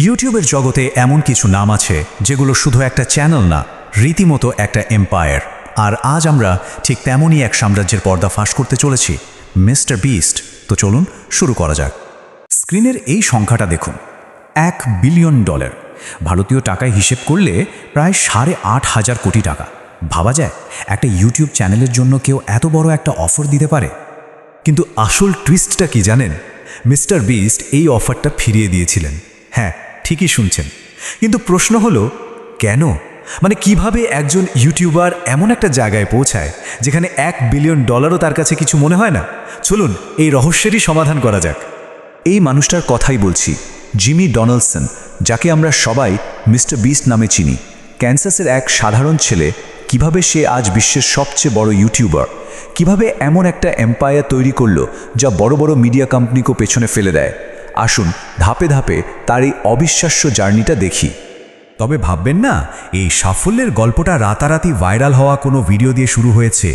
ইউটিউবের জগতে এমন কিছু নাম আছে যেগুলো শুধু একটা চ্যানেল না, রীতিমতো একটা এম্পায়ার। আর আজ আমরা ঠিক তেমনই এক সাম্রাজ্যের পর্দা ফাঁস করতে চলেছি, মিস্টার বিস্ট। তো চলুন শুরু করা যাক। স্ক্রিনের এই সংখ্যাটা দেখুন, $1 বিলিয়ন। ভারতীয় টাকায় হিসেব করলে প্রায় 8,500 কোটি টাকা। ভাবা যায় একটা ইউটিউব চ্যানেলের জন্য কেউ এত বড় একটা অফার দিতে পারে। কিন্তু আসল টুইস্টটা কি জানেন? মিস্টার বিস্ট এই অফারটা ফিরিয়ে দিয়েছিলেন। হ্যাঁ, ঠিকই শুনছেন। কিন্তু প্রশ্ন হলো কেন? মানে কিভাবে একজন ইউটিউবার এমন একটা জায়গায় পৌঁছায় যেখানে $1 বিলিয়ন তার কাছে কিছু মনে হয় না? চলুন এই রহস্যেরই সমাধান করা যাক। এই মানুষটার কথাই বলছি, জিমি ডোনাল্ডসন, যাকে আমরা সবাই মিস্টার বিস্ট নামে চিনি। ক্যানসাসের এক সাধারণ ছেলে, কিভাবে সে আজ বিশ্বের সবচেয়ে বড় ইউটিউবার, কিভাবে এমন একটা এম্পায়ার তৈরি করলো যা বড় বড় মিডিয়া কোম্পানিকে পেছনে ফেলে দেয়। আসুন ধাপে ধাপে তার এই অবিশ্বাস্য জার্নিটা দেখি। তবে ভাববেন না এই সাফল্যের গল্পটা রাতারাতি ভাইরাল হওয়া কোনো ভিডিও দিয়ে শুরু হয়েছে।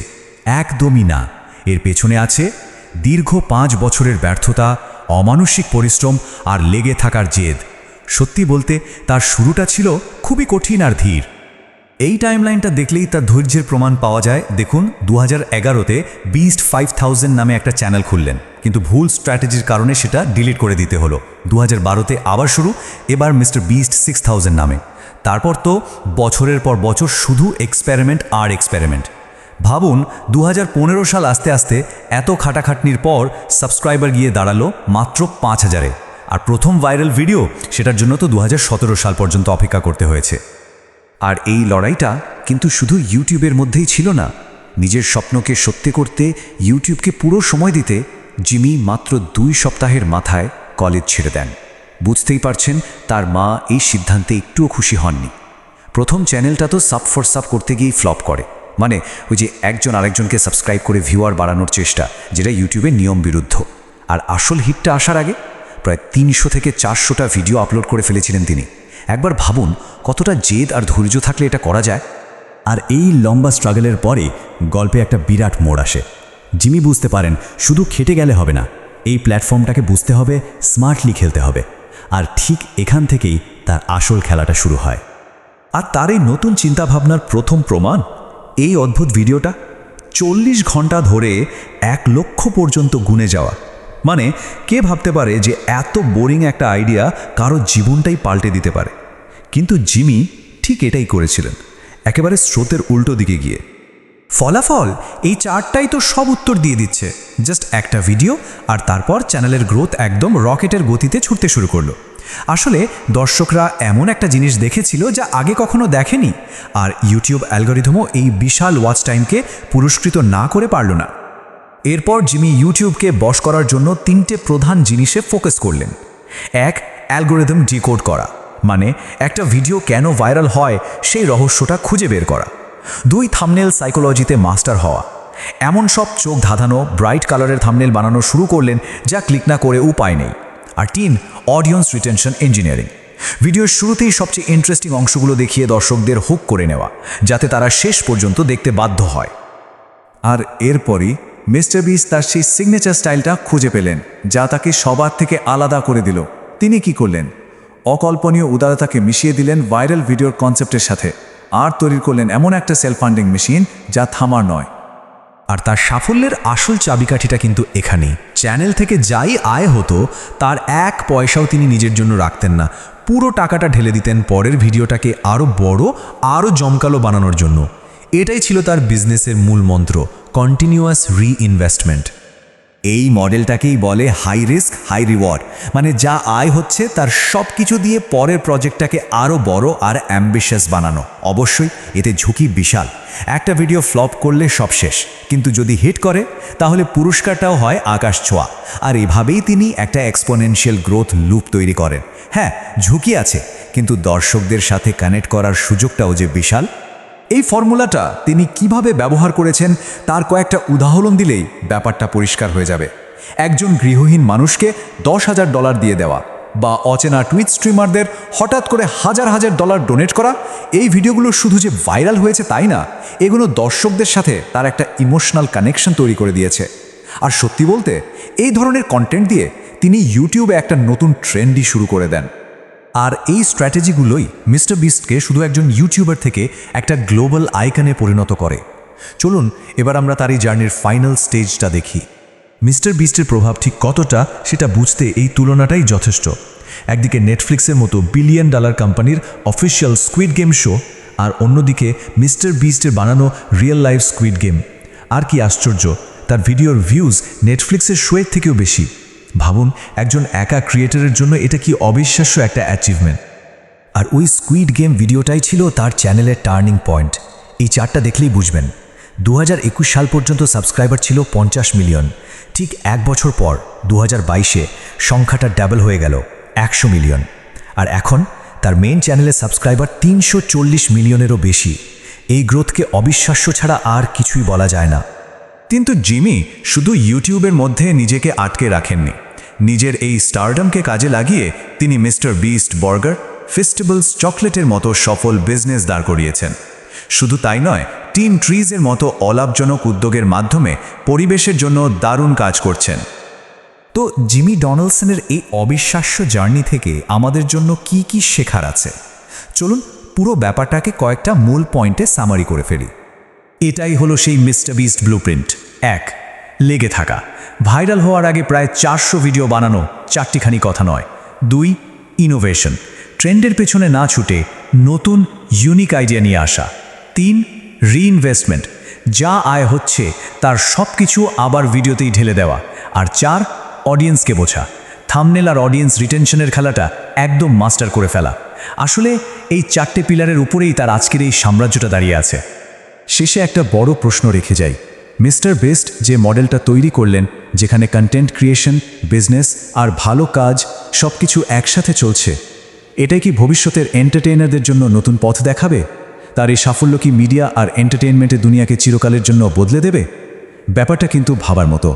একদমই না। এর পেছনে আছে দীর্ঘ 5 বছরের ব্যর্থতা, অমানসিক পরিশ্রম আর লেগে থাকার জেদ। সত্যি বলতে তার শুরুটা ছিল খুবই কঠিন আর ধীর। এই টাইমলাইনটা দেখলেই তার ধৈর্যের প্রমাণ পাওয়া যায়। দেখুন, 2011-তে বিস্ট 5000 নামে একটা চ্যানেল খুললেন, কিন্তু ভুল স্ট্র্যাটেজির কারণে সেটা ডিলিট করে দিতে হলো। 2012-তে আবার শুরু, এবার মিস্টার বিস্ট 6000 নামে। তারপর তো বছরের পর বছর শুধু এক্সপেরিমেন্ট আর এক্সপেরিমেন্ট। ভাবুন, 2015 সাল আস্তে আস্তে এত খাটাখাটনির পর সাবস্ক্রাইবার গিয়ে দাঁড়ালো মাত্র 5000-এ। আর প্রথম ভাইরাল ভিডিও, সেটার জন্য তো 2017 সাল পর্যন্ত অপেক্ষা করতে হয়েছে। আর এই লড়াইটা কিন্তু শুধু ইউটিউবের মধ্যেই ছিল না। নিজের স্বপ্নকে সত্যি করতে, ইউটিউবকে পুরো সময় দিতে জিমি মাত্র 2 সপ্তাহের মাথায় কলেজ ছেড়ে দেন। বুঝতেই পারছেন, তার মা এই সিদ্ধান্তে একটুও খুশি হননি। প্রথম চ্যানেলটা তো সাব ফর সাব করতে গিয়েই ফ্লপ করে। মানে ওই যে একজন আরেকজনকে সাবস্ক্রাইব করে ভিউয়ার বাড়ানোর চেষ্টা, যেটা ইউটিউবের নিয়ম বিরুদ্ধ। আর আসল হিটটা আসার আগে প্রায় 300 থেকে 400টা ভিডিও আপলোড করে ফেলেছিলেন তিনি। একবার ভাবুন কতটা জেদ আর ধৈর্য থাকলে এটা করা যায়। আর এই লম্বা স্ট্রাগলের পরে গল্পে একটা বিরাট মোড় আসে। জিমি বুঝতে পারেন শুধু খেটে গেলে হবে না, এই প্ল্যাটফর্মটাকে বুঝতে হবে, স্মার্টলি খেলতে হবে। আর ঠিক এখান থেকেই তার আসল খেলাটা শুরু হয়। আর তার এই নতুন চিন্তাভাবনার প্রথম প্রমাণ এই অদ্ভুত ভিডিওটা। 40 ঘন্টা ধরে 1 লক্ষ পর্যন্ত গুনে যাওয়া। মানে কে ভাবতে পারে যে এত বোরিং একটা আইডিয়া কারো জীবনটাই পাল্টে দিতে পারে? কিন্তু জিমি ঠিক এটাই করেছিলেন, একেবারে স্রোতের উল্টো দিকে গিয়ে। ফলাফল এই চার্টটাই তো সব উত্তর দিয়ে দিচ্ছে। জাস্ট একটা ভিডিও, আর তারপর চ্যানেলের গ্রোথ একদম রকেটের গতিতে ছুটতে শুরু করলো। আসলে দর্শকরা এমন একটা জিনিস দেখেছিল যা আগে কখনো দেখেনি। আর ইউটিউব অ্যালগরিদমও এই বিশাল ওয়াচ টাইমকে পুরস্কৃত না করে পারল না। এরপর জিমি ইউটিউবকে বশ করার জন্য 3টে প্রধান জিনিসে ফোকাস করলেন। 1, অ্যালগরিদম ডিকোড করা, মানে একটা ভিডিও কেন ভাইরাল হয় সেই রহস্যটা খুঁজে বের করা। 2, থাম্বনেল সাইকোলজিতে মাস্টার হওয়া। এমন সব চোখ ধাঁধানো ব্রাইট কালারের থাম্বনেল বানানো শুরু করলেন যা ক্লিক না করে উপায় নেই। আর 3, অডিয়েন্স রিটেনশন ইঞ্জিনিয়ারিং। ভিডিওর শুরুতেই সবচেয়ে ইন্টারেস্টিং অংশগুলো দেখিয়ে দর্শকদের হুক করে নেওয়া, যাতে তারা শেষ পর্যন্ত দেখতে বাধ্য হয়। আর এরপরই মিস্টার বিস্ট তার সেই সিগনেচার স্টাইলটা খুঁজে পেলেন, যা তাকে সবার থেকে আলাদা করে দিল। তিনি কি করলেন? অকল্পনীয় উদারতাকে মিশিয়ে দিলেন ভাইরাল ভিডিওর কনসেপ্টের সাথে, আর তৈরি করলেন এমন একটা সেলফ ফান্ডিং মেশিন যা থামার নয়। আর তার সাফল্যের আসল চাবিকাঠিটা কিন্তু এখানেই। চ্যানেল থেকে যাই আয় হতো তার 1 পয়সাও তিনি নিজের জন্য রাখতেন না। পুরো টাকাটা ঢেলে দিতেন পরের ভিডিওটাকে আরও বড়, আরও জমকালো বানানোর জন্য। এটাই ছিল তার বিজনেসের মূল মন্ত্র, কন্টিনিউয়াস রিইনভেস্টমেন্ট। এই মডেলটাকেই বলে হাই রিস্ক হাই রিওয়ার্ড। মানে যা আয় হচ্ছে তার সব কিছু দিয়ে পরের প্রজেক্টটাকে আরও বড় আর অ্যাম্বিশাস বানানো। অবশ্যই এতে ঝুঁকি বিশাল। একটা ভিডিও ফ্লপ করলে সব শেষ, কিন্তু যদি হিট করে তাহলে পুরস্কারটাও হয় আকাশ ছোঁয়া। আর এভাবেই তিনি একটা এক্সপোনেনশিয়াল গ্রোথ লুপ তৈরি করেন। হ্যাঁ, ঝুঁকি আছে, কিন্তু দর্শকদের সাথে কানেক্ট করার সুযোগটাও যে বিশাল। এই ফর্মুলাটা তিনি কিভাবে ব্যবহার করেছেন তার কয়েকটা উদাহরণ দিলেই ব্যাপারটা পরিষ্কার হয়ে যাবে। একজন গৃহহীন মানুষকে $10,000 দিয়ে দেওয়া, বা অচেনা টুইট স্ট্রিমারদের হঠাৎ করে হাজার হাজার ডলার ডোনেট করা। এই ভিডিওগুলো শুধু যে ভাইরাল হয়েছে তাই না, এগুলো দর্শকদের সাথে তার একটা ইমোশনাল কানেকশন তৈরি করে দিয়েছে। আর সত্যি বলতে এই ধরনের কন্টেন্ট দিয়ে তিনি ইউটিউবে একটা নতুন ট্রেন্ডই শুরু করে দেন। আর এই স্ট্র্যাটেজিগুলোই মিস্টার বিস্টকে শুধু একজন ইউটিউবার থেকে একটা গ্লোবাল আইকনে পরিণত করে। চলুন এবার আমরা তার এই জার্নির ফাইনাল স্টেজটা দেখি। মিস্টার বিস্টের প্রভাব ঠিক কতটা সেটা বুঝতে এই তুলনাটাই যথেষ্ট। একদিকে নেটফ্লিক্সের মতো $1 বিলিয়ন কোম্পানির অফিসিয়াল স্কুইড গেম শো, আর অন্যদিকে মিস্টার বিস্টের বানানো রিয়েল লাইফ স্কুইড গেম। আর কি আশ্চর্য, তার ভিডিওর ভিউজ নেটফ্লিক্সের শোয়ের থেকেও বেশি। ভাবুন, একজন একা ক্রিয়েটরের জন্য এটা কি অবিশ্বাস্য একটা অ্যাচিভমেন্ট। আর ওই স্কুইড গেম ভিডিওটাই ছিল তার চ্যানেলের টার্নিং পয়েন্ট। এই চার্টটা দেখলেই বুঝবেন। 2021 সাল পর্যন্ত সাবস্ক্রাইবার ছিল 50 মিলিয়ন। ঠিক এক বছর পর 2022-এ সংখ্যাটা ডাবল হয়ে গেল 100 মিলিয়ন। আর এখন তার মেইন চ্যানেলের সাবস্ক্রাইবার 340 মিলিয়নেরও বেশি। এই গ্রোথকে অবিশ্বাস্য ছাড়া আর কিছুই বলা যায় না। কিন্তু জিমি শুধু ইউটিউবের মধ্যে নিজেকে আটকে রাখেননি। নিজের এই স্টারডমকে কাজে লাগিয়ে তিনি মিস্টার বিস্ট বার্গার, ফেস্টিভ্যালস চকলেটের মতো সফল বিজনেস দাঁড় করিয়েছেন। শুধু তাই নয়, টিন ট্রিজের মতো অলাভজনক উদ্যোগের মাধ্যমে পরিবেশের জন্য দারুণ কাজ করছেন। তো জিমি ডোনাল্ডসনের এই অবিশ্বাস্য জার্নি থেকে আমাদের জন্য কি কি শেখার আছে, চলুন পুরো ব্যাপারটাকে কয়েকটা মূল পয়েন্টে সামারি করে ফেলি। এটাই হলো সেই মিস্টার বিস্ট ব্লুপ্রিন্ট। 1. লেগে থাকা। ভাইরাল হওয়ার আগে প্রায় 400 ভিডিও বানানো, চারটিখানি কথা নয়। 2. ইনোভেশন। ট্রেন্ডের পেছনে না ছুটে নতুন ইউনিক আইডিয়া নিয়ে আসা। 3. রিইনভেস্টমেন্ট। যা আয় হচ্ছে তার সব কিছু আবার ভিডিওতেই ঢেলে দেওয়া। আর 4. অডিয়েন্সকে বোঝা। থাম্বনেল আর অডিয়েন্স রিটেনশনের খেলাটা একদম মাস্টার করে ফেলা। আসলে এই 4টে পিলারের উপরেই তার আজকের এই সাম্রাজ্যটা দাঁড়িয়ে আছে। শেষে একটা বড় প্রশ্ন রেখে যাই। মিস্টার বিস্ট যে মডেলটা তৈরি করলেন, যেখানে কন্টেন্ট ক্রিয়েশন, বিজনেস আর ভালো কাজ সব কিছু একসাথে চলছে, এটাই কি ভবিষ্যতের এন্টারটেইনারদের জন্য নতুন পথ দেখাবে? তার এই সাফল্য কি মিডিয়া আর এন্টারটেইনমেন্টের দুনিয়াকে চিরকালের জন্য বদলে দেবে? ব্যাপারটা কিন্তু ভাবার মতো।